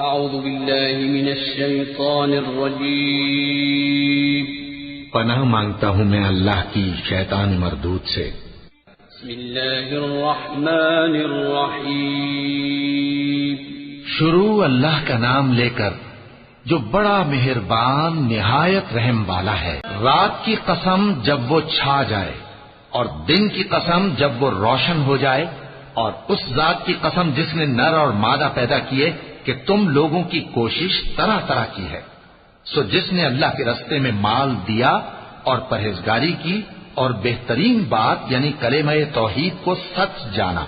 اعوذ باللہ من الشیطان الرجیم پناہ مانگتا ہوں میں اللہ کی شیطان مردود سے۔ بسم اللہ الرحمن الرحیم شروع اللہ کا نام لے کر جو بڑا مہربان نہایت رحم والا ہے۔ رات کی قسم جب وہ چھا جائے اور دن کی قسم جب وہ روشن ہو جائے، اور اس ذات کی قسم جس نے نر اور مادہ پیدا کیے کہ تم لوگوں کی کوشش طرح طرح کی ہے۔ سو جس نے اللہ کے رستے میں مال دیا اور پرہیزگاری کی اور بہترین بات یعنی کلمہ توحید کو سچ جانا،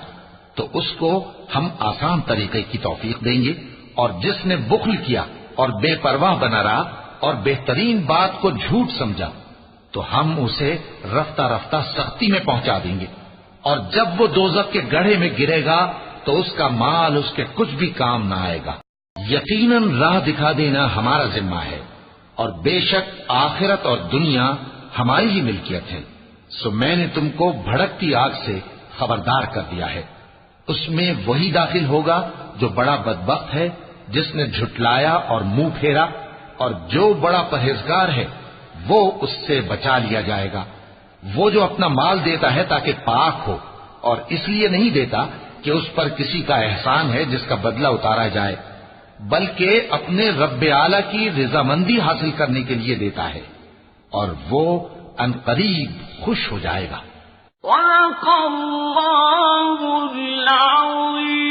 تو اس کو ہم آسان طریقے کی توفیق دیں گے، اور جس نے بخل کیا اور بے پرواہ بنا رہا اور بہترین بات کو جھوٹ سمجھا، تو ہم اسے رفتہ رفتہ سختی میں پہنچا دیں گے، اور جب وہ دوزخ کے گڑھے میں گرے گا تو اس کا مال اس کے کچھ بھی کام نہ آئے گا۔ یقیناً راہ دکھا دینا ہمارا ذمہ ہے، اور بے شک آخرت اور دنیا ہماری ہی ملکیت ہے۔ سو میں نے تم کو بھڑکتی آگ سے خبردار کر دیا ہے، اس میں وہی داخل ہوگا جو بڑا بدبخت ہے، جس نے جھٹلایا اور منہ پھیرا، اور جو بڑا پرہیزگار ہے وہ اس سے بچا لیا جائے گا۔ وہ جو اپنا مال دیتا ہے تاکہ پاک ہو، اور اس لیے نہیں دیتا کہ اس پر کسی کا احسان ہے جس کا بدلہ اتارا جائے، بلکہ اپنے رب اعلی کی رضامندی حاصل کرنے کے لیے دیتا ہے، اور وہ عنقریب خوش ہو جائے گا۔ صدق اللہ العظیم۔